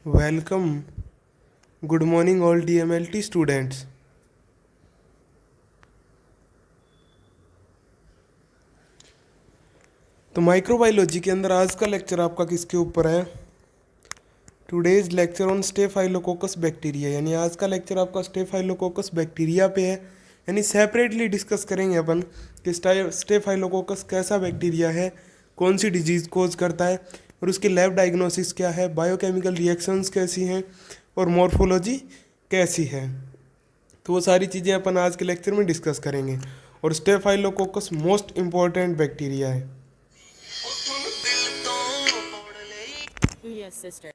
Welcome. Good morning, all DMLT students. तो microbiology के अंदर आज का लेक्चर आपका किसके ऊपर है? Today's lecture on staphylococcus bacteria, यानी आज का लेक्चर आपका स्टेफाइलोकोकस बैक्टीरिया पे है। यानी सेपरेटली डिस्कस करेंगे अपन कि स्टेफाइलोकोकस कैसा बैक्टीरिया है, कौन सी डिजीज़ कोज करता है और उसकी लैब डायग्नोसिस क्या है, बायोकेमिकल रिएक्शंस कैसी हैं और मॉर्फोलॉजी कैसी है। तो वो सारी चीज़ें अपन आज के लेक्चर में डिस्कस करेंगे। और स्टेफाइलोकोकस मोस्ट इम्पॉर्टेंट बैक्टीरिया है। Yes, sister.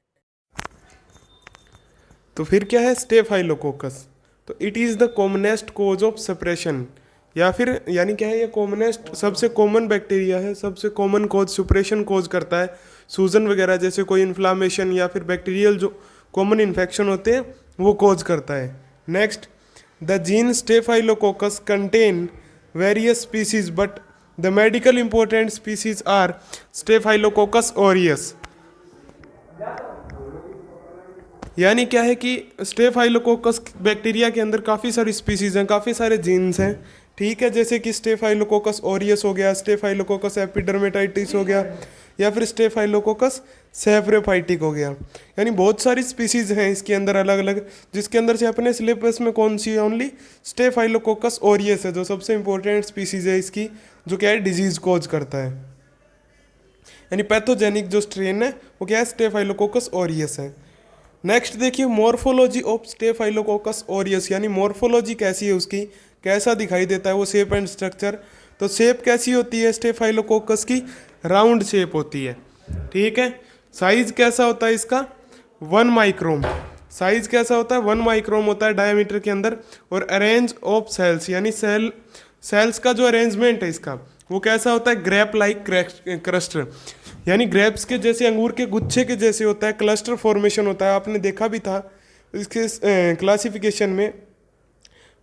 तो फिर क्या है स्टेफाइलोकोकस? तो it is the commonest cause of suppression, या फिर यानी क्या है, ये कॉमनेस्ट सबसे कॉमन बैक्टीरिया है, सबसे कॉमन कोज सुप्रेशन कोज करता है। सूजन वगैरह जैसे कोई इन्फ्लामेशन या फिर बैक्टीरियल जो कॉमन इन्फेक्शन होते हैं वो कोज करता है। Next, the gene staphylococcus contain various species but the medical important species are staphylococcus aureus. यानी क्या है कि स्टेफाइलोकोकस बैक्टीरिया के अंदर काफ़ी सारी स्पीसीज हैं, काफ़ी सारे जीन्स हैं, ठीक है। जैसे कि स्टेफाइलोकोकस ऑरियस हो गया, स्टेफाइलोकोकस एपिडर्मेटाइटिस हो गया, या फिर स्टेफाइलोकोकस सेफ्रोफाइटिक हो गया। यानी बहुत सारी स्पीसीज हैं इसके अंदर अलग अलग, जिसके अंदर से अपने सिलेबस में कौन सी है, ओनली स्टेफाइलोकोकस ऑरियस है जो सबसे इंपॉर्टेंट स्पीसीज है इसकी, जो क्या है डिजीज कोज करता है। यानी पैथोजेनिक जो स्ट्रेन है वो क्या है, स्टेफाइलोकोकस ऑरियस है। नेक्स्ट देखिए मॉर्फोलॉजी ऑफ स्टेफाइलोकोकस ऑरियस, यानी मॉर्फोलॉजी कैसी है उसकी, कैसा दिखाई देता है वो शेप एंड स्ट्रक्चर। तो शेप कैसी होती है स्टेफाइलोकोकस की, राउंड शेप होती है, ठीक है। साइज कैसा होता है इसका, 1 माइक्रोम। साइज कैसा होता है, 1 माइक्रोम होता है डायमीटर के अंदर। और अरेंज ऑफ सेल्स, यानी सेल्स का जो अरेंजमेंट है इसका वो कैसा होता है, ग्रेप लाइक क्रस्टर, यानी ग्रेप्स के जैसे, अंगूर के गुच्छे के जैसे होता है, क्लस्टर फॉर्मेशन होता है। आपने देखा भी था इसके क्लासिफिकेशन में।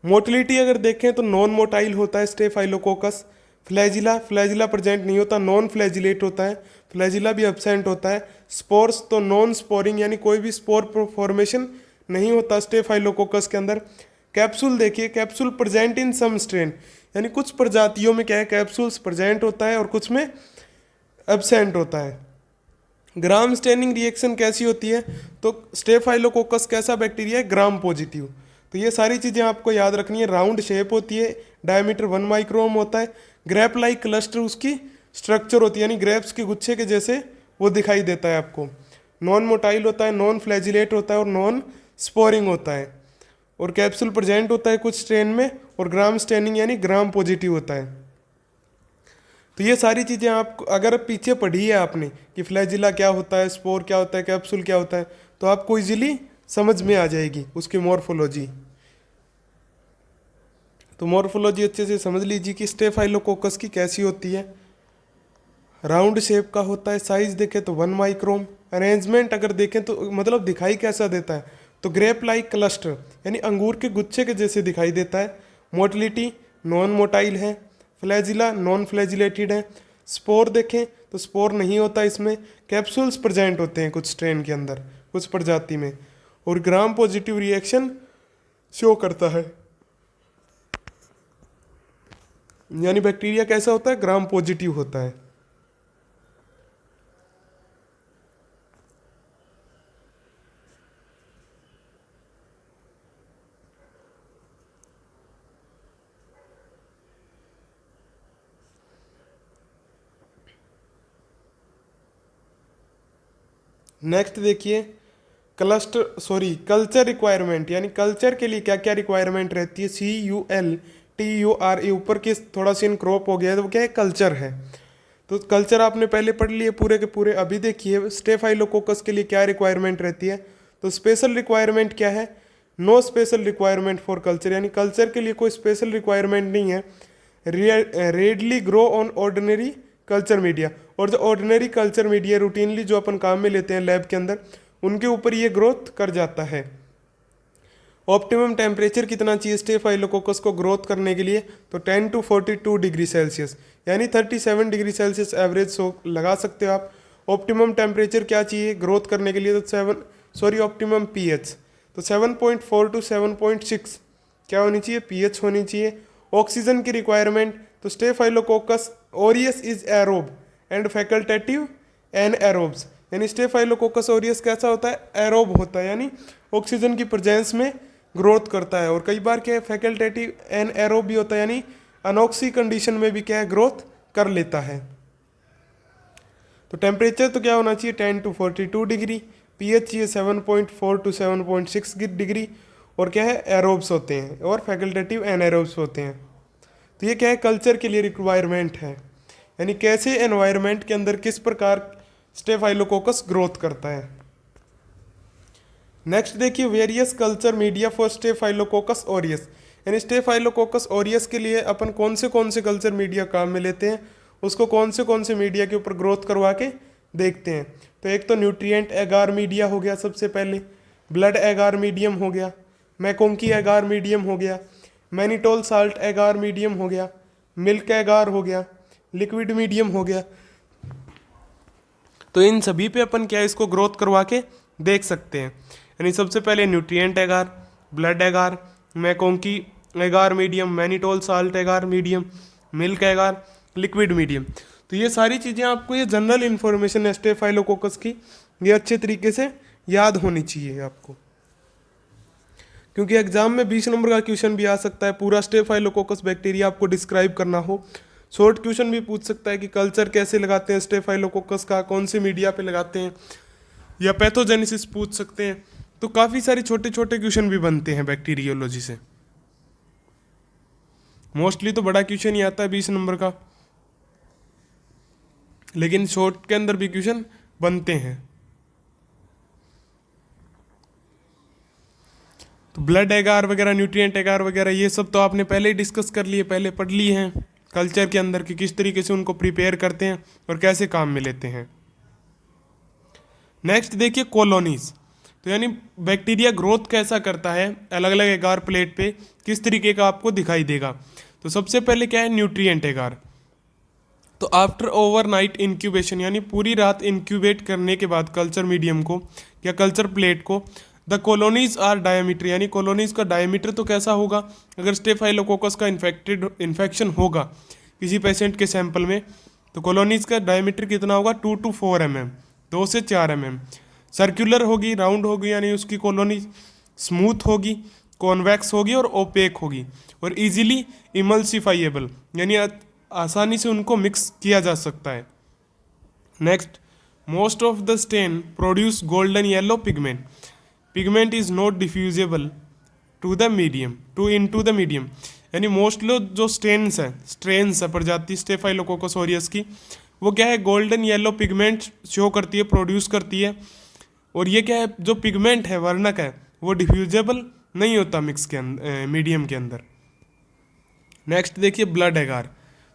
मोटिलिटी अगर देखें तो नॉन मोटाइल होता है स्टेफाइलोकोकस। फ्लैजिला प्रेजेंट नहीं होता, नॉन फ्लैजिलेट होता है, फ्लैजिला भी एब्सेंट होता है। स्पोर्स तो नॉन स्पोरिंग, यानी कोई भी स्पोर फॉर्मेशन नहीं होता स्टेफाइलोकोकस के अंदर। कैप्सूल देखिए, capsule present in some strain, यानी कुछ प्रजातियों में क्या है कैप्सूल्स प्रेजेंट होता है और कुछ में एब्सेंट होता है। ग्राम स्टेनिंग रिएक्शन कैसी होती है, तो स्टेफाइलोकोकस कैसा बैक्टीरिया है, ग्राम पॉजिटिव। तो ये सारी चीज़ें आपको याद रखनी है। राउंड शेप होती है, डायमीटर 1 माइक्रोम होता है, ग्रेप लाइक क्लस्टर उसकी स्ट्रक्चर होती है, यानी ग्रेप्स के गुच्छे के जैसे वो दिखाई देता है आपको। नॉन मोटाइल होता है, नॉन फ्लैजिलेट होता है और नॉन स्पोरिंग होता है। और कैप्सूल प्रेजेंट होता है कुछ स्ट्रेन में, और ग्राम स्टेनिंग यानी ग्राम पॉजिटिव होता है। तो ये सारी चीज़ें आप अगर पीछे पढ़ी है आपने कि फ्लैजिला क्या होता है, स्पोर क्या होता है, कैप्सूल क्या होता है, तो आपको इजीली समझ में आ जाएगी उसकी मॉर्फोलॉजी। तो मॉर्फोलॉजी अच्छे से समझ लीजिए कि स्टेफाइलोकोकस की कैसी होती है। राउंड शेप का होता है, साइज देखें तो 1 माइक्रोम। अरेंजमेंट अगर देखें तो मतलब दिखाई कैसा देता है, तो ग्रेप लाइक क्लस्टर, यानी अंगूर के गुच्छे के जैसे दिखाई देता है। मोटिलिटी नॉन मोटाइल है। फ्लैजिला नॉन फ्लैजिलेटेड है। स्पोर देखें तो स्पोर नहीं होता इसमें। कैप्सूल्स प्रेजेंट होते हैं कुछ स्ट्रेन के अंदर, कुछ प्रजाति में। और ग्राम पॉजिटिव रिएक्शन शो करता है, यानी बैक्टीरिया कैसा होता है, ग्राम पॉजिटिव होता है। नेक्स्ट देखिए कल्चर रिक्वायरमेंट, यानी कल्चर के लिए क्या क्या रिक्वायरमेंट रहती है। CULTURE ऊपर के थोड़ा सा क्रॉप हो गया है, तो वो क्या है, कल्चर है। तो कल्चर आपने पहले पढ़ लिए पूरे के पूरे। अभी देखिए स्टेफाइलोकोकस के लिए क्या रिक्वायरमेंट रहती है। तो स्पेशल रिक्वायरमेंट क्या है, no special requirement for culture, यानी कल्चर के लिए कोई स्पेशल रिक्वायरमेंट नहीं है। Readily grow on ordinary culture media, और जो ऑर्डिनरी कल्चर मीडिया रूटीनली जो अपन काम में लेते हैं लैब के अंदर, उनके ऊपर ये ग्रोथ कर जाता है। ऑप्टिमम टेम्परेचर कितना चाहिए स्टेफाइलोकोकस को ग्रोथ करने के लिए, तो 10 to 42 डिग्री सेल्सियस, यानी 37 डिग्री सेल्सियस एवरेज लगा सकते हो आप। ऑप्टिमम टेम्परेचर क्या चाहिए ग्रोथ करने के लिए, तो सॉरी ऑप्टिमम पीएच। तो 7.4 टू 7.6 क्या होनी चाहिए, पीएच होनी चाहिए। ऑक्सीजन की रिक्वायरमेंट, तो staphylococcus aureus is aerobe and facultative anaerobes, यानी स्टेफाइलोकोकस ओरियस कैसा होता है, एरोब होता है, यानी ऑक्सीजन की प्रेजेंस में ग्रोथ करता है। और कई बार क्या है, फैकल्टेटिव एन एरोब भी होता है, यानी अनॉक्सी कंडीशन में भी क्या है, ग्रोथ कर लेता है। तो टेम्परेचर तो क्या होना चाहिए, 10 टू 42 डिग्री, पीएच चाहिए 7.4 टू 7.6 डिग्री, और क्या है, एरोब्स होते हैं और फैकल्टेटिव एनएरोब्स होते हैं। तो ये क्या है, कल्चर के लिए रिक्वायरमेंट है, यानी कैसे एनवायरनमेंट के अंदर किस प्रकार स्टेफाइलोकोकस ग्रोथ करता है। नेक्स्ट देखिए, various culture media for staphylococcus Orius, यानी स्टेफाइलोकोकस ओरियस के लिए अपन कौन से कल्चर मीडिया काम में लेते हैं, उसको कौन से मीडिया के ऊपर ग्रोथ करवा के देखते हैं। तो एक तो न्यूट्रिएंट एगार मीडिया हो गया सबसे पहले, ब्लड एगार मीडियम हो गया, मैकोंकी एगार मीडियम हो गया, मैनिटोल साल्ट एगार मीडियम हो गया, मिल्क एगार हो गया, लिक्विड मीडियम हो गया। तो इन सभी पे अपन क्या इसको ग्रोथ करवा के देख सकते हैं। यानी सबसे पहले न्यूट्रिएंट एगार, ब्लड एगार, मैकोंकी एगार मीडियम, मैनिटोल साल्ट एगार मीडियम, मिल्क एगार, लिक्विड मीडियम। तो ये सारी चीज़ें आपको, ये जनरल इन्फॉर्मेशन है स्टेफाइलोकोकस की, ये अच्छे तरीके से याद होनी चाहिए आपको, क्योंकि एग्जाम में 20 नंबर का क्वेश्चन भी आ सकता है, पूरा स्टेफाइलोकोकस बैक्टीरिया आपको डिस्क्राइब करना हो। शॉर्ट क्वेश्चन भी पूछ सकता है कि कल्चर कैसे लगाते हैं स्टेफाइलोकोकस का, कौन से मीडिया पे लगाते हैं, या पैथोजेनेसिस पूछ सकते हैं। तो काफ़ी सारे छोटे छोटे क्वेश्चन भी बनते हैं बैक्टीरियोलॉजी से। मोस्टली तो बड़ा क्वेश्चन ही आता है 20 नंबर का, लेकिन शॉर्ट के अंदर भी क्वेश्चन बनते हैं। तो ब्लड एगार वगैरह, न्यूट्रिएंट एगार वगैरह, ये सब तो आपने पहले ही डिस्कस कर लिए, पहले पढ़ ली हैं कल्चर के अंदर कि किस तरीके से उनको प्रिपेयर करते हैं और कैसे काम में लेते हैं। नेक्स्ट देखिए, कॉलोनीज, तो यानी बैक्टीरिया ग्रोथ कैसा करता है अलग अलग एगार प्लेट पे, किस तरीके का आपको दिखाई देगा। तो सबसे पहले क्या है, न्यूट्रिएंट एगार। तो आफ्टर ओवरनाइट इंक्यूबेशन, यानी पूरी रात इंक्यूबेट करने के बाद कल्चर मीडियम को या कल्चर प्लेट को, द कॉलोनीज आर डायमीटर, यानी कॉलोनीज का डायमीटर तो कैसा होगा, अगर स्टेफाइलोकोकस का इन्फेक्शन होगा किसी पेशेंट के सैंपल में, तो कॉलोनीज का डायमीटर कितना होगा, 2 to 4 mm, 2 से 4 mm। सर्कुलर होगी, राउंड होगी, यानी उसकी कॉलोनी स्मूथ होगी, कॉन्वेक्स होगी और ओपेक होगी, और इजीली इमल्सिफाइएबल, यानी आसानी से उनको मिक्स किया जा सकता है। Next, most of the stain produce golden yellow pigment, pigment is not diffusible to the medium, into the medium, यानी मोस्टली जो स्ट्रेन्स है प्रजाति स्टेफाइलोकोकस ओरियस की, वो क्या है, गोल्डन येलो पिगमेंट शो करती है, प्रोड्यूस करती है। और ये क्या है, जो पिगमेंट है, वर्णक है, वो डिफ्यूजेबल नहीं होता मिक्स के अंदर, मीडियम के अंदर। नेक्स्ट देखिए, ब्लड एगार,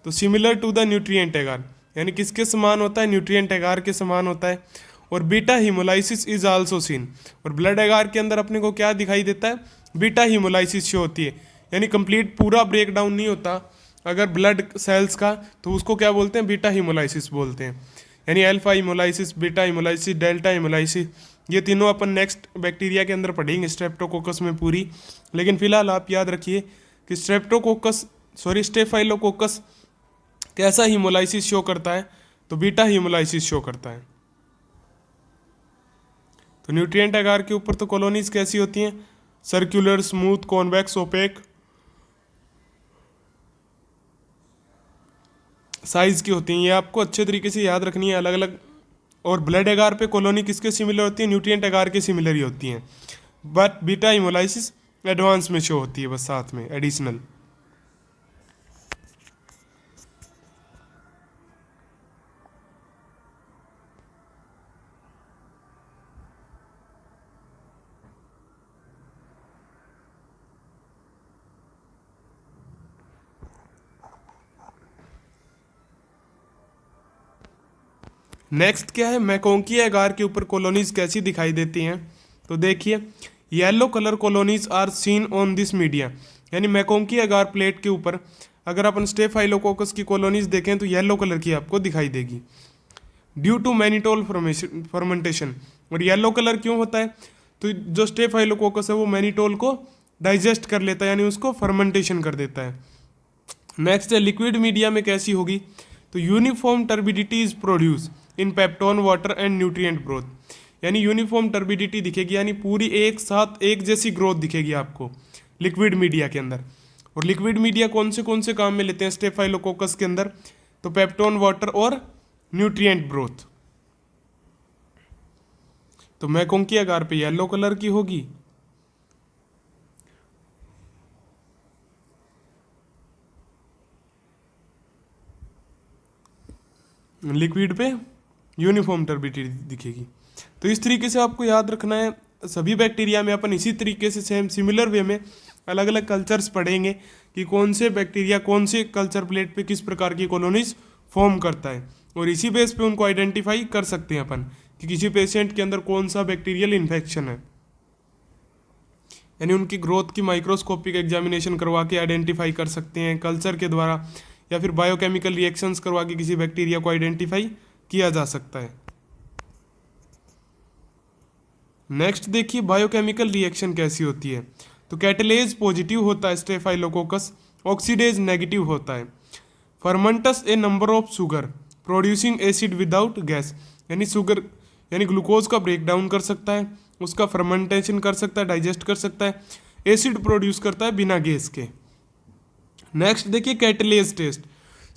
तो सिमिलर टू द न्यूट्रिएंट एगार, यानी किसके समान होता है, न्यूट्रिएंट एगार के समान होता है। और beta haemolysis is also seen, और ब्लड एगार के अंदर अपने को क्या दिखाई देता है, बीटा हीमोलाइसिस शो होती है, यानी कंप्लीट पूरा ब्रेक डाउन नहीं होता अगर ब्लड सेल्स का, तो उसको क्या बोलते हैं, बीटा हीमोलाइसिस बोलते हैं। यानी alpha haemolysis, beta haemolysis, delta haemolysis, ये तीनों अपन नेक्स्ट बैक्टीरिया के अंदर पढ़ेंगे स्ट्रेप्टोकोकस में पूरी। लेकिन फिलहाल आप याद रखिए कि स्टेफाइलोकोकस कैसा हीमोलाइसिस शो करता है, तो बीटा हीमोलाइसिस शो करता है। तो न्यूट्रिएंट एगार के ऊपर तो कॉलोनीज कैसी होती हैं, circular, smooth, convex, opaque size की होती हैं, ये आपको अच्छे तरीके से याद रखनी है अलग अलग। और ब्लड एगार पे कॉलोनी किसके सिमिलर होती है, न्यूट्रिएंट एगार के सिमिलर ही होती हैं, बट बीटा हीमोलाइसिस एडवांस में शो होती है बस साथ में एडिशनल। नेक्स्ट क्या है, मैकोंकी एगार के ऊपर कॉलोनीज कैसी दिखाई देती हैं। तो देखिए, yellow colour colonies are seen on this media, यानी मैकोंकी एगार प्लेट के ऊपर अगर अपन स्टेफाइलोकोकस की कॉलोनीज देखें तो येलो कलर की आपको दिखाई देगी, ड्यू टू मैनिटोल फर्मेंटेशन। और येलो कलर क्यों होता है, तो जो स्टेफाइलोकोकस है वो मैनिटोल को डाइजेस्ट कर लेता है, यानी उसको फर्मेंटेशन कर देता है। नेक्स्ट है लिक्विड मीडिया में कैसी होगी, तो uniform turbidity is produce in peptone water and nutrient growth, यानी यूनिफॉर्म टर्बिडिटी दिखेगी, यानी पूरी एक साथ एक जैसी ग्रोथ दिखेगी आपको लिक्विड मीडिया के अंदर। और लिक्विड मीडिया कौन से काम में लेते हैं स्टेफाइलोकोकस के अंदर, तो पेप्टोन वाटर और न्यूट्रिएंट ग्रोथ। तो मैकोंकी अगार पे येलो कलर की होगी, लिक्विड पे यूनिफॉर्म टर्बिडिटी दिखेगी। तो इस तरीके से आपको याद रखना है। सभी बैक्टीरिया में अपन इसी तरीके से सेम सिमिलर वे में अलग अलग कल्चर्स पढ़ेंगे कि कौन से बैक्टीरिया कौन से कल्चर प्लेट पे किस प्रकार की कॉलोनीज फॉर्म करता है, और इसी बेस पे उनको आइडेंटिफाई कर सकते हैं अपन कि किसी पेशेंट के अंदर कौन सा बैक्टीरियल इन्फेक्शन है, यानी उनकी ग्रोथ की माइक्रोस्कोपिक एग्जामिनेशन करवा के आइडेंटिफाई कर सकते हैं कल्चर के द्वारा, या फिर बायोकेमिकल रिएक्शंस करवा के किसी बैक्टीरिया को आइडेंटिफाई किया जा सकता है। नेक्स्ट देखिए बायोकेमिकल रिएक्शन कैसी होती है, तो कैटलेज पॉजिटिव होता है स्टेफाइलोकोकस, ऑक्सीडेज नेगेटिव होता है। Ferments a number of sugar producing acid without gas, यानी शुगर यानी ग्लूकोज का ब्रेक डाउन कर सकता है, उसका फर्मेंटेशन कर सकता है, डाइजेस्ट कर सकता है, एसिड प्रोड्यूस करता है बिना गैस के। नेक्स्ट देखिए कैटलेज टेस्ट,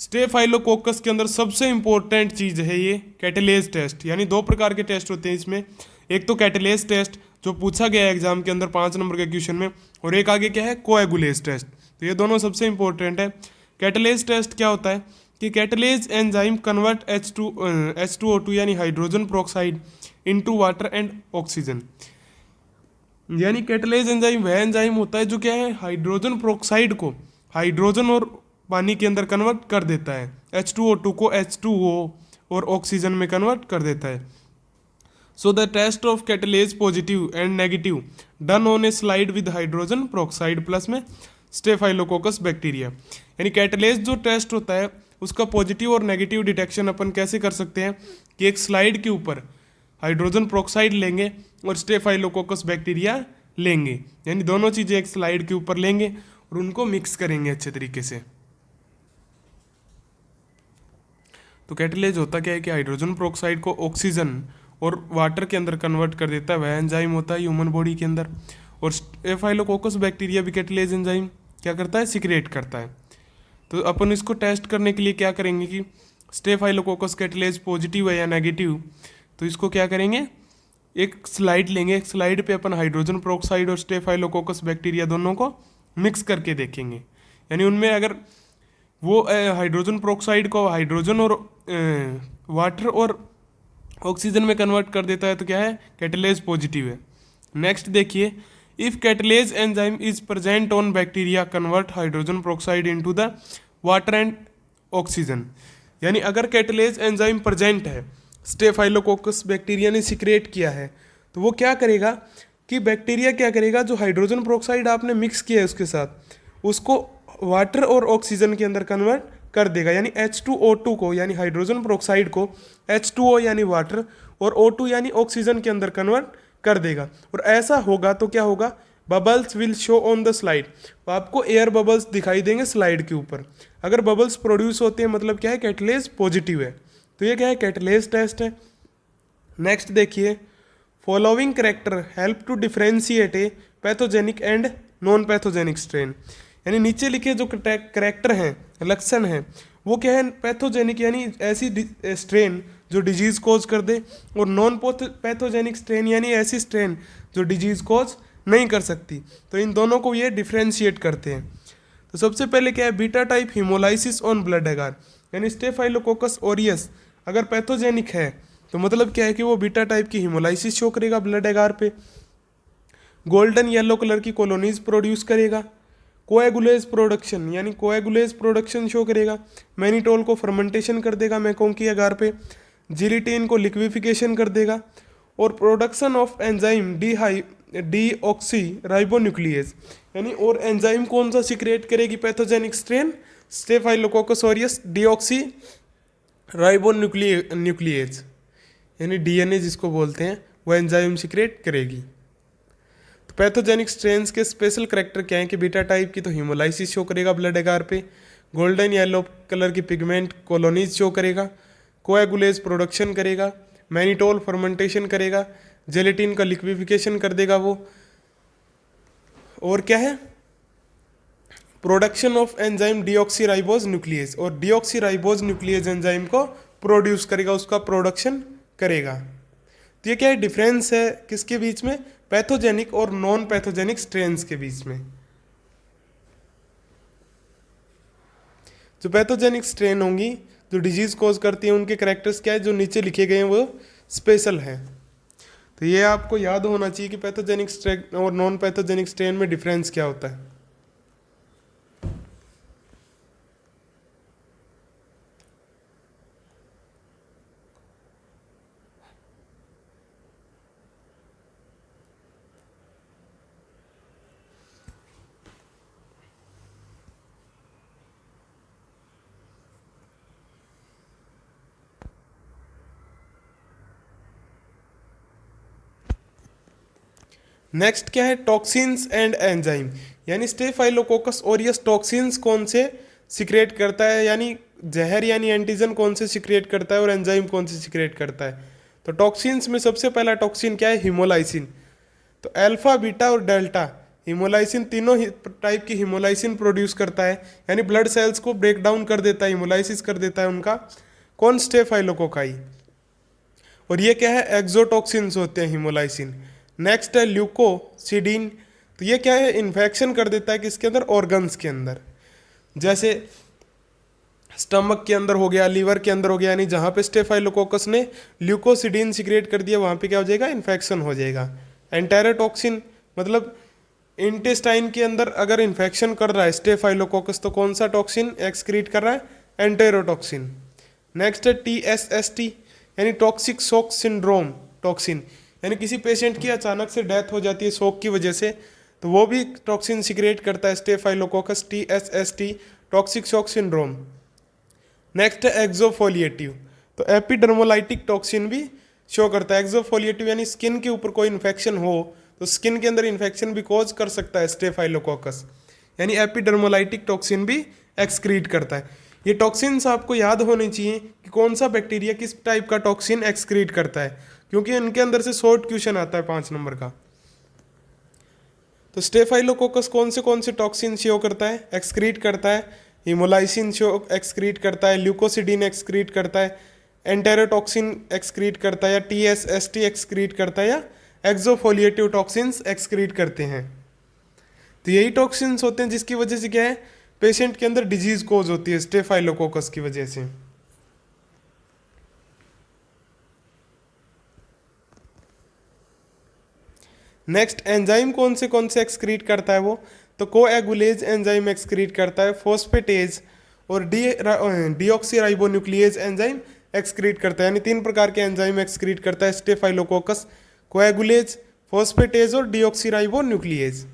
स्टेफाइलोकोकस के अंदर सबसे इंपॉर्टेंट चीज है ये कैटलेज टेस्ट, यानी दो प्रकार के टेस्ट होते हैं इसमें, एक तो कैटलेज टेस्ट जो पूछा गया है एग्जाम के अंदर 5 नंबर के क्वेश्चन में, और एक आगे क्या है कोएगुलेज टेस्ट। तो ये दोनों सबसे इंपॉर्टेंट है। कैटलेज टेस्ट क्या होता है कि कैटलेज एंजाइम कन्वर्ट H2O2 यानी hydrogen peroxide into water and oxygen, यानी कैटलेज एंजाइम वह एंजाइम होता है जो क्या है हाइड्रोजन प्रोक्साइड को हाइड्रोजन और पानी के अंदर कन्वर्ट कर देता है, H2O2 को H2O और ऑक्सीजन में कन्वर्ट कर देता है। So the test of catalase positive and negative done on a slide with hydrogen peroxide plus में स्टेफाइलोकोकस बैक्टीरिया, यानी कैटलेज जो टेस्ट होता है उसका पॉजिटिव और नेगेटिव डिटेक्शन अपन कैसे कर सकते हैं कि एक स्लाइड के ऊपर हाइड्रोजन प्रोक्साइड लेंगे और स्टेफाइलोकोकस बैक्टीरिया लेंगे, यानी दोनों चीज़ें एक स्लाइड के ऊपर लेंगे और उनको मिक्स करेंगे अच्छे तरीके से। तो कैटलेज होता क्या है कि हाइड्रोजन प्रोक्साइड को ऑक्सीजन और वाटर के अंदर कन्वर्ट कर देता है, वह एंजाइम होता है ह्यूमन बॉडी के अंदर। और स्टेफाइलोकोकस बैक्टीरिया भी कैटलेज एंजाइम क्या करता है सिक्रेट करता है। तो अपन इसको टेस्ट करने के लिए क्या करेंगे कि स्टेफाइलोकोकस कैटलेज पॉजिटिव है या नेगेटिव, तो इसको क्या करेंगे एक स्लाइड लेंगे, एक स्लाइड पे अपन हाइड्रोजन प्रोक्साइड और स्टेफाइलोकोकस बैक्टीरिया दोनों को मिक्स करके देखेंगे, यानी उनमें अगर वो हाइड्रोजन प्रोक्साइड को हाइड्रोजन और वाटर और ऑक्सीजन में कन्वर्ट कर देता है तो क्या है कैटलेज पॉजिटिव है। नेक्स्ट देखिए if catalase enzyme is present on bacteria convert hydrogen peroxide into the water and oxygen, यानी अगर कैटलेज एंजाइम प्रेजेंट है स्टेफाइलोकोकस बैक्टीरिया ने सिक्रेट किया है तो वो क्या करेगा कि बैक्टीरिया क्या करेगा जो हाइड्रोजन प्रोक्साइड आपने मिक्स किया है उसके साथ उसको वाटर और ऑक्सीजन के अंदर कन्वर्ट कर देगा, यानी H2O2 को यानी हाइड्रोजन प्रोक्साइड को H2O यानी वाटर और O2 यानी ऑक्सीजन के अंदर कन्वर्ट कर देगा। और ऐसा होगा तो क्या होगा bubbles will show on the slide, तो आपको एयर बबल्स दिखाई देंगे स्लाइड के ऊपर। अगर बबल्स प्रोड्यूस होते हैं मतलब क्या है कैटलेज पॉजिटिव है। तो ये क्या है कैटलेज टेस्ट है। नेक्स्ट देखिए following character help to differentiate a pathogenic and non pathogenic strain, यानी नीचे लिखे जो कैरेक्टर हैं लक्षण हैं वो क्या है पैथोजेनिक यानी ऐसी स्ट्रेन जो डिजीज कोज कर दे, और नॉन पैथोजेनिक स्ट्रेन यानी ऐसी स्ट्रेन जो डिजीज कोज नहीं कर सकती। तो इन दोनों को ये डिफ्रेंशिएट करते हैं। तो सबसे पहले क्या है beta type haemolysis on blood एगार, यानी स्टेफाइलोकोकस ओरियस अगर पैथोजेनिक है तो मतलब क्या है कि वो बीटा टाइप की हिमोलाइसिस शो करेगा ब्लड एगार पे, गोल्डन येलो कलर की कॉलोनीज प्रोड्यूस करेगा, कोएगुलेज प्रोडक्शन यानी कोएगुलेज प्रोडक्शन शो करेगा, मैनिटोल को फर्मेंटेशन कर देगा मैकोंकी एगार पे, जिलिटीन को लिक्विफिकेशन कर देगा, और production of enzyme deoxyribonuclease, यानी और एंजाइम कौन सा सिक्रेट करेगी pathogenic strain staphylococcus aureus deoxyribonuclease यानी डीएनए जिसको बोलते हैं वो एंजाइम सिक्रेट करेगी। पैथोजेनिक स्ट्रेन्स के स्पेशल करेक्टर क्या है कि बीटा टाइप की तो हीमोलाइसिस शो करेगा ब्लड एगार पे, गोल्डन येलो कलर की पिगमेंट कॉलोनीज शो करेगा, कोएगुलेज प्रोडक्शन करेगा, मैनिटोल फर्मेंटेशन करेगा, जेलेटिन का लिक्विफिकेशन कर देगा वो, और क्या है production of enzyme deoxyribose nucleus, और डीऑक्सीराइबोज न्यूक्लियस एंजाइम को प्रोड्यूस करेगा, उसका प्रोडक्शन करेगा। तो ये क्या है डिफरेंस है किसके बीच में, पैथोजेनिक और नॉन पैथोजेनिक स्ट्रेन्स के बीच में। जो पैथोजेनिक स्ट्रेन होंगी जो डिजीज कॉज करती है उनके करेक्टर्स क्या है जो नीचे लिखे गए हैं वो स्पेशल है। तो ये आपको याद होना चाहिए कि पैथोजेनिक स्ट्रेन और नॉन पैथोजेनिक स्ट्रेन में डिफरेंस क्या होता है। नेक्स्ट क्या है टॉक्सिन्स एंड एंजाइम, यानी स्टेफाइलोकोकस ऑरियस टॉक्सिन्स कौन से सिक्रेट करता है, यानी जहर यानी एंटीजन कौन से सिक्रेट करता है और एंजाइम कौन से सिक्रेट करता है। तो टॉक्सिन्स में सबसे पहला टॉक्सिन क्या है हीमोलाइसिन। तो अल्फा बीटा और डेल्टा हीमोलाइसिन तीनों टाइप की हीमोलाइसिन प्रोड्यूस करता है, यानी ब्लड सेल्स को ब्रेक डाउन कर देता है, हीमोलाइसिस कर देता है उनका, कौन स्टेफाइलोकोकाई। और ये क्या है एक्सोटॉक्सिन्स होते हैं हीमोलाइसिन। नेक्स्ट है ल्यूकोसिडीन, तो ये क्या है इन्फेक्शन कर देता है किसके अंदर ऑर्गन्स के अंदर, जैसे स्टमक के अंदर हो गया, लीवर के अंदर हो गया, यानी जहाँ पे स्टेफाइलोकोकस ने ल्यूकोसिडीन सिक्रेट कर दिया वहाँ पे क्या हो जाएगा इन्फेक्शन हो जाएगा। एंटेरोटॉक्सिन मतलब इंटेस्टाइन के अंदर अगर इन्फेक्शन कर रहा है स्टेफाइलोकोकस तो कौन सा टॉक्सिन एक्सक्रीट कर रहा है एंटेरोटॉक्सिन। नेक्स्ट है TSST यानी टॉक्सिक शॉक सिंड्रोम टॉक्सिन, यानी किसी पेशेंट की अचानक से डेथ हो जाती है शॉक की वजह से तो वो भी टॉक्सिन सिक्रेट करता है staphylococcus TSST toxic shock syndrome. Next है एक्सोफोलिएटिव, तो एपिडर्मोलाइटिक टॉक्सिन भी शो करता है। एक्सोफोलिएटिव यानी स्किन के ऊपर कोई इन्फेक्शन हो तो स्किन के अंदर इन्फेक्शन भी कॉज कर सकता है स्टेफाइलोकोकस, यानी एपिडर्मोलाइटिक टॉक्सिन भी एक्सक्रीट करता है। ये टॉक्सिन्स आपको याद होने चाहिए कि कौन सा बैक्टीरिया किस टाइप का टॉक्सिन एक्सक्रीट करता है, क्योंकि इनके अंदर से शॉर्ट क्वेश्चन आता है 5 नंबर का। तो स्टेफाइलोकोकस कौन से टॉक्सिन शो करता है एक्सक्रीट करता है, हीमोलाइसिन शो एक्सक्रीट करता है, ल्यूकोसिडीन एक्सक्रीट करता है, एंटेरोटॉक्सिन एक्सक्रीट करता है, या TSST एक्सक्रीट करता है, या एक्सोफोलिएटिव टॉक्सिन्स एक्सक्रीट करते हैं। तो यही टॉक्सिन्स होते हैं जिसकी वजह से क्या है पेशेंट के अंदर डिजीज कोज होती है स्टेफाइलोकोकस की वजह से। नेक्स्ट एंजाइम कौन से एक्सक्रीट करता है वो, तो कोएगुलेज एंजाइम एक्सक्रीट करता है, फोस्फेटेज और डीऑक्सीराइबोन्यूक्लियेज एंजाइम एक्सक्रीट करता है, यानी 3 प्रकार के एंजाइम एक्सक्रीट करता है स्टेफाइलोकोकस, कोएगुलेज, फोस्फेटेज और डीऑक्सीराइबोन्यूक्लियेज।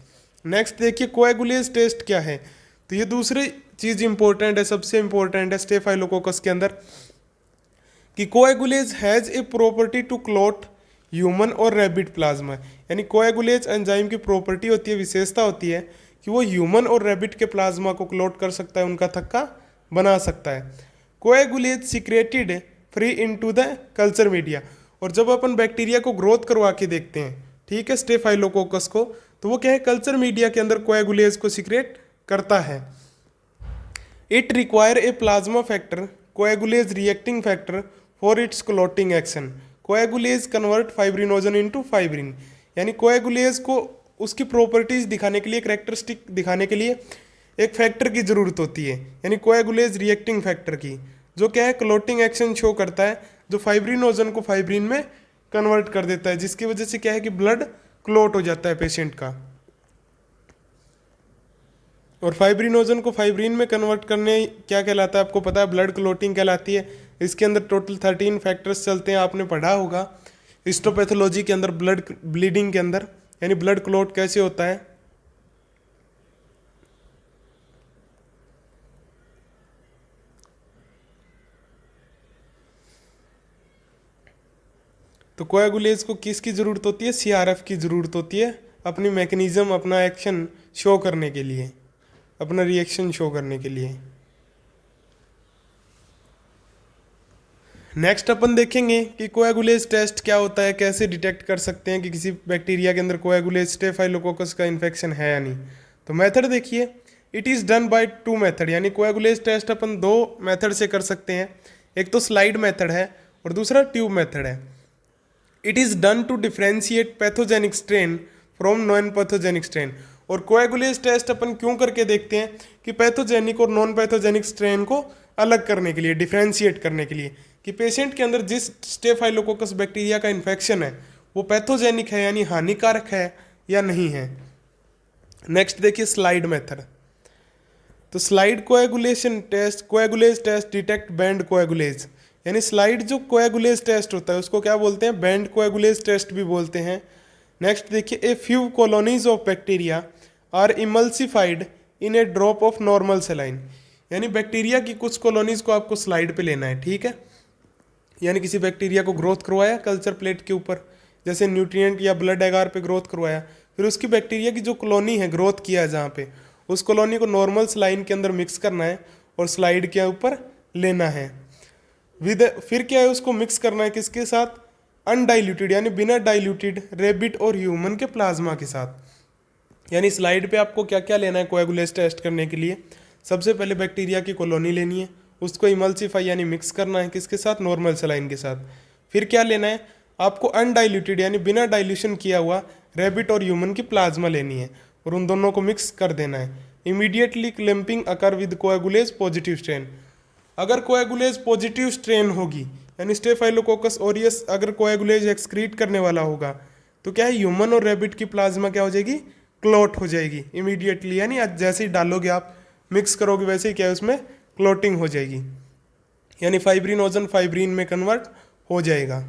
नेक्स्ट देखिए कोएगुलेज टेस्ट क्या है, तो ये दूसरी चीज इंपॉर्टेंट है, सबसे इंपॉर्टेंट है स्टेफाइलोकोकस के अंदर कि coagulase has a property to clot human और रैबिट प्लाज्मा, यानी कोएगुलेज एंजाइम की प्रॉपर्टी होती है, विशेषता होती है कि वो ह्यूमन और रैबिट के प्लाज्मा को क्लॉट कर सकता है, उनका थक्का बना सकता है। Coagulase secreted free into the culture media, और जब अपन बैक्टीरिया को ग्रोथ करवा के देखते हैं ठीक है स्टेफाइलोकोकस को, तो वो क्या है कल्चर मीडिया के अंदर कोएगुलेज को सिक्रेट करता है। It require a plasma factor coagulase reacting factor for its clotting action, coagulase convert fibrinogen into fibrin, यानी कोएगुलेज को उसकी प्रॉपर्टीज दिखाने के लिए कैरेक्टरिस्टिक दिखाने के लिए एक फैक्टर की जरूरत होती है, यानी कोएगुलेज रिएक्टिंग फैक्टर की, जो क्या है क्लॉटिंग एक्शन शो करता है, जो फाइब्रिनोजन को फाइब्रिन में कन्वर्ट कर देता है, जिसकी वजह से क्या है कि ब्लड क्लॉट हो जाता है पेशेंट का। और फाइब्रिनोजन को फाइब्रिन में कन्वर्ट करने क्या कहलाता है आपको पता है ब्लड क्लॉटिंग कहलाती है। इसके अंदर टोटल 13 फैक्टर्स चलते हैं, आपने पढ़ा होगा हिस्टोपैथोलॉजी के अंदर, ब्लड ब्लीडिंग के अंदर, यानी ब्लड क्लॉट कैसे होता है। तो कोएगुलेज को किसकी जरूरत होती है, CRF की जरूरत होती है अपनी मैकेनिज्म, अपना एक्शन शो करने के लिए, अपना रिएक्शन शो करने के लिए। नेक्स्ट अपन देखेंगे कि कोएगुलेज टेस्ट क्या होता है, कैसे डिटेक्ट कर सकते हैं कि किसी बैक्टीरिया के अंदर कोएगुलेज स्टेफाइलोकोकस का इन्फेक्शन है या नहीं। तो मेथड देखिए, it is done by 2 method, यानी कोएगुलेज टेस्ट अपन 2 मेथड से कर सकते हैं। एक तो स्लाइड मेथड है और दूसरा ट्यूब मेथड है। It is done to differentiate pathogenic strain from non pathogenic strain. और कोएगुलेज टेस्ट अपन क्यों करके देखते हैं कि पैथोजेनिक और नॉन पैथोजेनिक स्ट्रेन को अलग करने के लिए, डिफ्रेंशिएट करने के लिए, कि पेशेंट के अंदर जिस स्टेफाइलोकोकस बैक्टीरिया का इन्फेक्शन है वो पैथोजेनिक है यानी हानिकारक है या नहीं है। नेक्स्ट देखिए स्लाइड मेथड। तो slide coagulation test, coagulase test detect band coagulase, यानी स्लाइड जो कोएगुलेज टेस्ट होता है उसको क्या बोलते हैं, बैंड कोएगुलेज टेस्ट भी बोलते हैं। नेक्स्ट देखिए, a few colonies of bacteria are emulsified in a drop of normal saline, यानी बैक्टीरिया की कुछ कॉलोनीज को आपको स्लाइड पे लेना है, ठीक है। यानी किसी बैक्टीरिया को ग्रोथ करवाया कल्चर प्लेट के ऊपर, जैसे न्यूट्रिएंट या ब्लड एगार पे ग्रोथ करवाया, फिर उसकी बैक्टीरिया की जो कॉलोनी है ग्रोथ किया है जहाँ पे, उस कॉलोनी को नॉर्मल स्लाइन के अंदर मिक्स करना है और स्लाइड के ऊपर लेना है। फिर क्या है, उसको मिक्स करना है किसके साथ, अनडाइल्यूटेड यानी बिना डाइल्यूटेड रेबिट और ह्यूमन के प्लाज्मा के साथ। यानी स्लाइड पे आपको क्या क्या लेना है कोएगुलेज टेस्ट करने के लिए, सबसे पहले बैक्टीरिया की कॉलोनी लेनी है, उसको इमल्सिफाई यानी मिक्स करना है किसके साथ, नॉर्मल सलाइन के साथ। फिर क्या लेना है आपको, अनडाइल्यूटेड यानी बिना डाइल्यूशन किया हुआ रेबिट और ह्यूमन की प्लाज्मा लेनी है और उन दोनों को मिक्स कर देना है। Immediately clumping occur with coagulase positive strain. अगर कोएगुलेज पॉजिटिव स्ट्रेन होगी यानी स्टेफाइलोकोकस ऑरियस अगर कोएगुलेज एक्सक्रीट करने वाला होगा तो क्या है, ह्यूमन और रेबिट की प्लाज्मा क्या हो जाएगी, क्लॉट हो जाएगी इमीडिएटली, यानी जैसे ही डालोगे आप, मिक्स करोगे वैसे ही क्या है उसमें क्लोटिंग हो जाएगी, यानी फाइब्रिनोजन फाइब्रिन में कन्वर्ट हो जाएगा।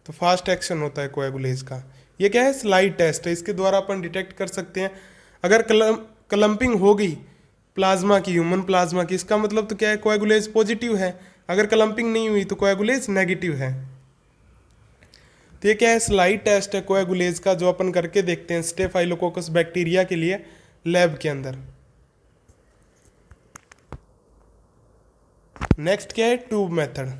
तो फास्ट एक्शन होता है कोएगुलेज का। ये क्या है, स्लाइड टेस्ट है, इसके द्वारा अपन डिटेक्ट कर सकते हैं अगर क्लम्पिंग हो गई प्लाज्मा की, ह्यूमन प्लाज्मा की, इसका मतलब तो क्या है, कोएगुलेज पॉजिटिव है। अगर क्लम्पिंग नहीं हुई तो कोएगुलेज नेगेटिव है। तो ये क्या है, स्लाइड टेस्ट है कोएगुलेज का, जो अपन करके देखते हैं स्टेफाइलोकोकस बैक्टीरिया के लिए लैब के अंदर। नेक्स्ट क्या है, ट्यूब मेथड।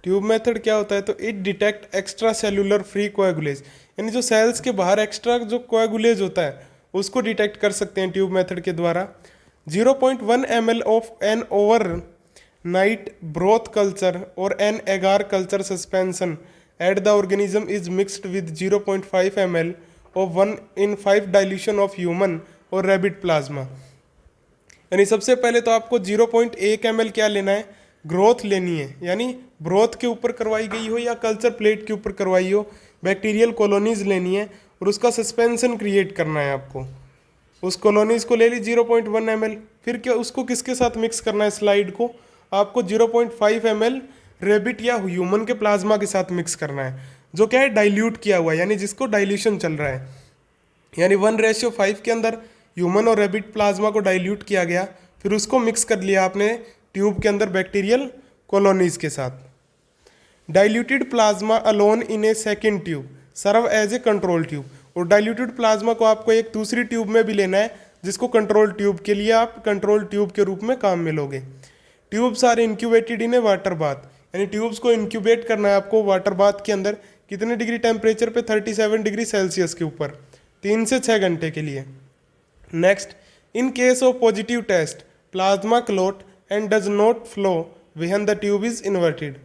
ट्यूब मेथड क्या होता है, तो it detect extracellular free coagulase, यानी जो सेल्स के बाहर एक्स्ट्रा जो कोएगुलेज होता है उसको डिटेक्ट कर सकते हैं ट्यूब मेथड के द्वारा। 0.1 ml of an overnight broth culture और an agar culture suspension at the organism is mixed with 0.5 ml of 1/5 dilution of human और रैबिट प्लाज्मा। यानी सबसे पहले तो आपको 0.1 ml क्या लेना है, ग्रोथ लेनी है, यानी ब्रोथ के ऊपर करवाई गई हो या कल्चर प्लेट के ऊपर करवाई हो बैक्टीरियल कॉलोनीज लेनी है और उसका सस्पेंशन क्रिएट करना है आपको। उस कॉलोनीज को ले ली 0.1 ml, फिर क्या उसको किसके साथ मिक्स करना है, स्लाइड को आपको 0.5 ml रेबिट या ह्यूमन के प्लाज्मा के साथ मिक्स करना है, जो क्या है डाइल्यूट किया हुआ है, यानी जिसको डाइल्यूशन चल रहा है, यानी 1:5 के अंदर ह्यूमन और रेबिट प्लाज्मा को डाइल्यूट किया गया, फिर उसको मिक्स कर लिया आपने ट्यूब के अंदर बैक्टीरियल कॉलोनीज के साथ। Diluted plasma alone in a second tube serve as a control tube, और डाइल्यूटेड प्लाज्मा को आपको एक दूसरी ट्यूब में भी लेना है जिसको कंट्रोल ट्यूब के लिए आप कंट्रोल ट्यूब के रूप में काम में लोगे। Tubes are incubated in a water bath, यानी ट्यूब्स को इंक्यूबेट करना है आपको वाटर बाथ के अंदर, कितने डिग्री टेम्परेचर पे, 37 डिग्री सेल्सियस के ऊपर 3 से 6 घंटे के लिए। Next, in case of positive test plasma clot and does not flow when the tube is inverted.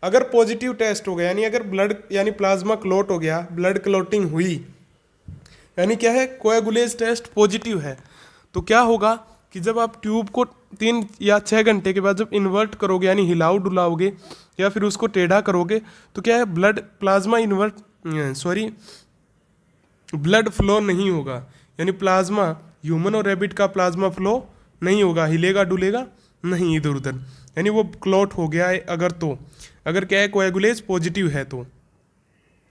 अगर पॉजिटिव टेस्ट हो गया यानी अगर ब्लड यानी प्लाज्मा क्लोट हो गया, ब्लड क्लोटिंग हुई, यानी क्या है कोएगुलेज टेस्ट पॉजिटिव है, तो क्या होगा कि जब आप ट्यूब को 3 या 6 घंटे के बाद जब इन्वर्ट करोगे यानी हिलाओ डुलाओगे या फिर उसको टेढ़ा करोगे तो क्या है ब्लड प्लाज्मा ब्लड फ्लो नहीं होगा, यानी प्लाज्मा ह्यूमन और रैबिट का प्लाज्मा फ्लो नहीं होगा, हिलेगा डुलेगा नहीं इधर उधर, यानी वो क्लॉट हो गया है अगर क्या है कोएगुलेज पॉजिटिव है तो।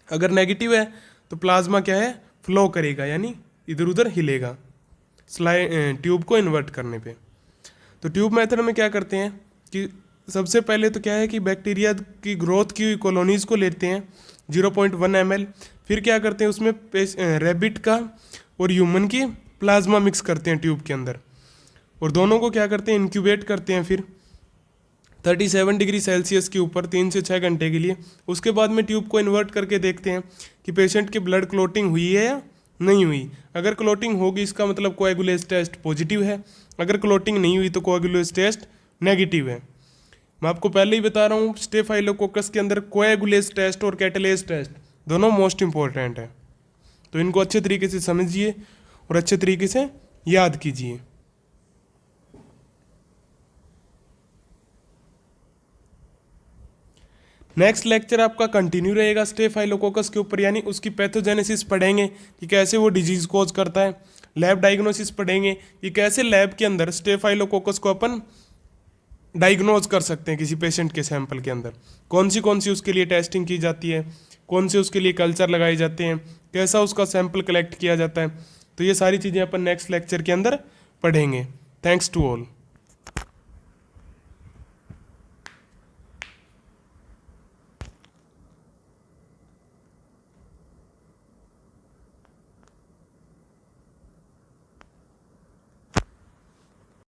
अगर नेगेटिव है तो प्लाज्मा क्या है फ्लो करेगा यानी इधर उधर हिलेगा ट्यूब को इन्वर्ट करने पे। तो ट्यूब मेथड में क्या करते हैं कि सबसे पहले तो क्या है कि बैक्टीरिया की ग्रोथ की हुई कॉलोनीज़ को लेते हैं 0.1 ml, फिर क्या करते हैं उसमें रैबिट का और ह्यूमन की प्लाज्मा मिक्स करते हैं ट्यूब के अंदर, और दोनों को क्या करते हैं इंक्यूबेट करते हैं फिर 37 डिग्री सेल्सियस के ऊपर 3 से 6 घंटे के लिए। उसके बाद में ट्यूब को इन्वर्ट करके देखते हैं कि पेशेंट की ब्लड क्लोटिंग हुई है या नहीं हुई। अगर क्लोटिंग होगी इसका मतलब कोएगुलेज टेस्ट पॉजिटिव है, अगर क्लोटिंग नहीं हुई तो कोएगुलेज टेस्ट नेगेटिव है। मैं आपको पहले ही बता रहा हूँ स्टेफाइलोकोकस के अंदर कोएगुलेज टेस्ट और कैटलेज टेस्ट दोनों मोस्ट इंपॉर्टेंट है, तो इनको अच्छे तरीके से समझिए और अच्छे तरीके से याद कीजिए। नेक्स्ट लेक्चर आपका कंटिन्यू रहेगा स्टेफाइलोकोकस के ऊपर, यानी उसकी पैथोजेनेसिस पढ़ेंगे कि कैसे वो डिजीज कोज करता है, लैब डायग्नोसिस पढ़ेंगे कि कैसे लैब के अंदर स्टेफाइलोकोकस को अपन डायग्नोज कर सकते हैं किसी पेशेंट के सैंपल के अंदर, कौन सी उसके लिए टेस्टिंग की जाती है, कौन से उसके लिए कल्चर लगाए जाते हैं, कैसा उसका सैंपल कलेक्ट किया जाता है। तो ये सारी चीज़ें अपन नेक्स्ट लेक्चर के अंदर पढ़ेंगे। Thanks to all.